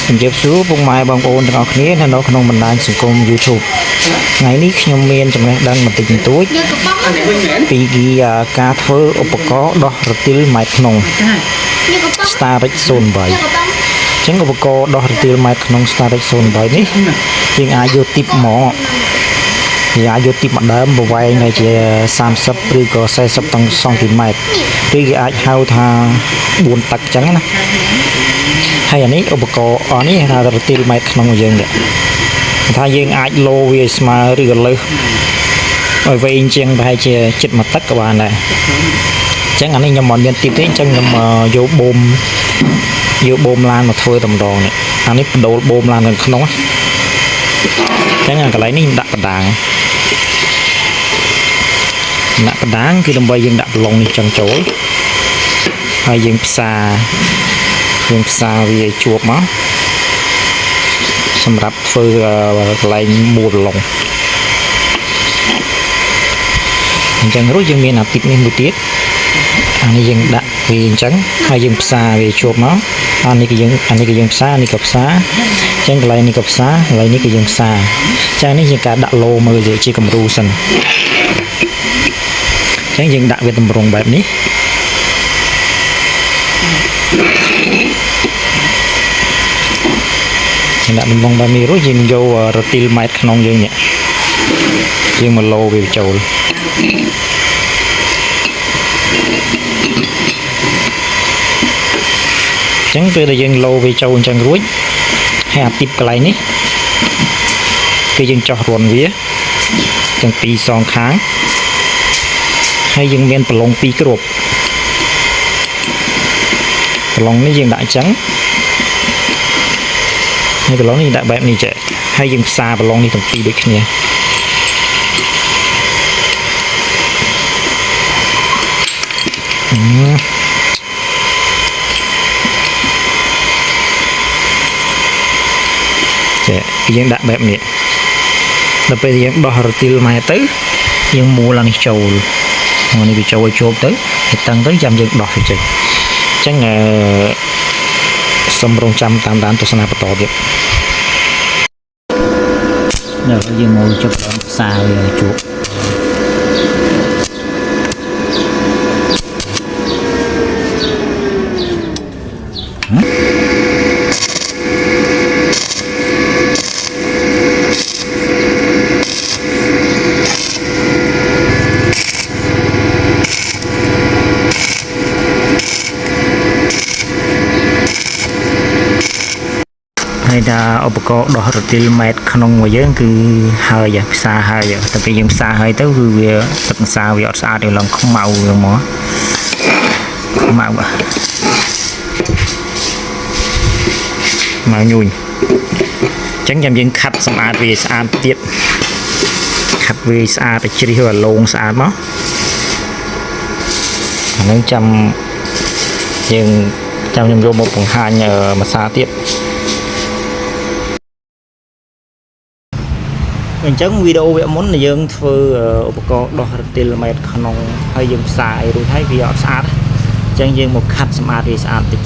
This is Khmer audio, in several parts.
ជំរាបសួរពុកម៉ែបងប្អូនទាំងអស់គ្នានៅក្នុងបណ្ដាញសង្គម YouTube ថ្ងៃនេះខ្ញុំមានចំណេះដឹងបន្តិចបន្តួចពីការធ្វើឧបករណ៍ដោះរទេលម៉ែត្រក្នុង Starrix 08 ចឹងឧបករណ៍ដោះរទេលម៉ែត្រក្នុង Starrix 08 នេះយើងអាចយកទីបមកយើងអាចយកទីបម្ដងប្រវែងនៅជា30ឬក៏40សង់ទីម៉ែត្រឬគេអាចហៅថា4តឹកចឹងណាហើយអានេះឧបករណ៍អស់នេះថារទេលម៉ែត្រក្នុងយើងនេះថាយើងអាចលោវាស្មើឬក៏លើសឲ្យវែងជាងប្រហែលជាជិត1តឹកក៏បានដែរចឹងអានេះខ្ញុំមិនមានទីបទេចឹងខ្ញុំយកបូមឡានមកធ្វើតែម្ដងនេះអានេះបដូលបូមឡានខាងក្នុងចឹងកន្លែងនេះដាក់បដាងគឺដើម្បីយើងដាក់ប្រឡងនេះចឹងចូលហើយយើងផ្សារវាជួបមកសម្រាប់ធ្វើកន្លែងមួលប្រឡងអញ្ចឹងរួចយើងមានអាទីបនេះមួយទៀតអានេះយើងដាក់វាអញ្ចឹងហើយយើងផ្សារវាជួបមកអានេះគឺយើងផ្សារនេះក៏ផ្សារអញ្ចឹងកន្លែងនេះក៏ផ្សារកន្លែងនេះគឺយើងផ្សារអញ្ចឹងនេះជាការដាក់ឡូមើលជាគំរូសិនអញ្ចឹងយើងដាក់វាតម្រង់បែបនេះដាក់ដំបងបែបនេះរួចយើងយករទេលម៉ែត្រក្នុងយើងនេះយើងមកលោវាចូលអញ្ចឹងពេលដែលយើងលោវាចូលអញ្ចឹងរួចហើយអាទីបកន្លែងនេះគឺយើងចោះរន់វាទាំងពីរសងខាងហើយយើងមានប្រឡង2គ្រាប់ប្រឡងនេះយើងដាក់អញ្ចឹងហើយប្រឡងនេះដាក់បែបនេះចេះហើយយើងផ្សារប្រឡងនេះទាំងពីរដូចគ្នាចេះយើងដាក់បែបនេះដល់ពេលយើងដោះរទេលម៉ែទៅយើងមួលអានេះចូលមកនេះវាចូលឲ្យជាប់ទៅហើយតឹងទៅចាំយើងដោះវាចេញអញ្ចឹងសូមរងចាំតាមដានទស្សនាបន្តទៀតយើងមកចុចផ្សារវាជួបហើយថាឧបករណ៍ដោះរទេលម៉ែត្រក្នុងរបស់យើងគឺហើយផ្សារហើយតែពេលយើងផ្សារហើយទៅគឺវាទឹកផ្សារវាអត់ស្អាតវាឡើងខ្មៅវាមកខ្មៅញូញអញ្ចឹងចាំយើងខាត់សម្អាតវាស្អាតទៀតខាត់វាស្អាតឲ្យជ្រះឲ្យឡងស្អាតមកអានឹងចាំខ្ញុំយកមកបង្ហាញមួយសារទៀតអញ្ចឹងវីដេអូវគ្គមុនយើងធ្វើឧបករណ៍ដោះរទេលម៉ែត្រក្នុងហើយយើងផ្សាយរួចហើយវាអត់ស្អាតអញ្ចឹងយើងមកខាត់សម្អាតវាស្អាតតិច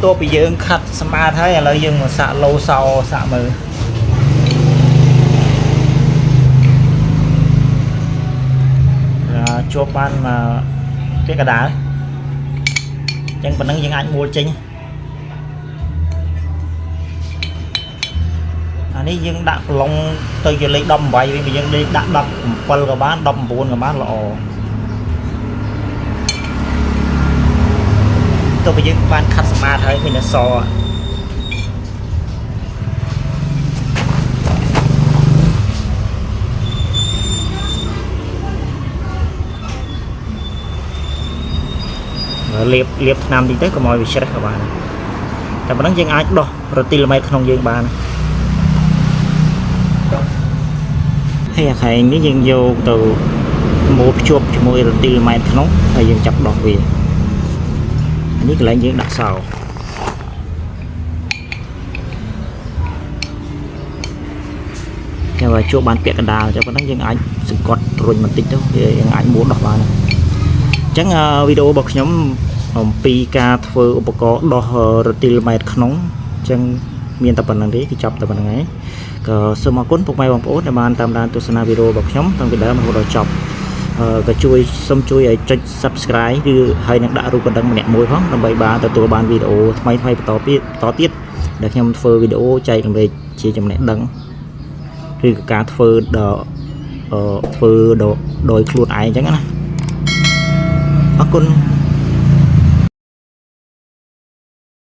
tua bị dương khát smart thấy là dương một xạ lâu sau xạ mờ cho ban mà cái đá chẳng còn năng dương anh mua chính anh ấy dương đặt lông tôi giờ lấy đâm vậy vì dương đi đặt đập quần của bán đâm buồn của bán lọ tôi bây giờ ban cắt smart thấy mình là so liệp nam đi tới có mọi việc sẽ các bạnแต่มันยังអាចដោះរទីលម៉ែត្រក្នុងយើងបានហើយអាខែងនេះយើងយកទៅម៉ូភ្ជាប់ជាមួយរទីលម៉ែត្រក្នុងហើយយើងចាប់ដោះវាអានេះកន្លែងយើងដាក់សោតែបើជួបបានពាក់កណ្ដាលអញ្ចឹងប៉ុណ្ណឹងយើងអាចសង្កត់រុញបន្តិចទៅវាយើងអាចម៉ូដោះបានអញ្ចឹងវីដេអូរបស់ខ្ញុំអំពីការធ្វើឧបករណ៍ដោះរទីលម៉ែត្រក្នុងអញ្ចឹងមានតែប៉ុណ្្នឹងទេគឺចប់តែប៉ុណ្្នឹងហើយក៏សូមអរគុណពុកម៉ែបងប្អូនដែលបានតាមដានទស្សនាវីដេអូរបស់ខ្ញុំតាំងពីដើមរហូតដល់ចប់ក៏សូមជួយឲ្យចុច Subscribe ឬហើយនឹងដាក់រូបកណ្ដឹងម្នាក់មួយផងដើម្បីបានទទួលបានវីដេអូថ្មីៗបន្តទៀតដែលខ្ញុំធ្វើវីដេអូចែករំលែកជាចំណេះដឹងឬក៏ការធ្វើដោយខ្លួនឯងអញ្ចឹងណាអរគុណ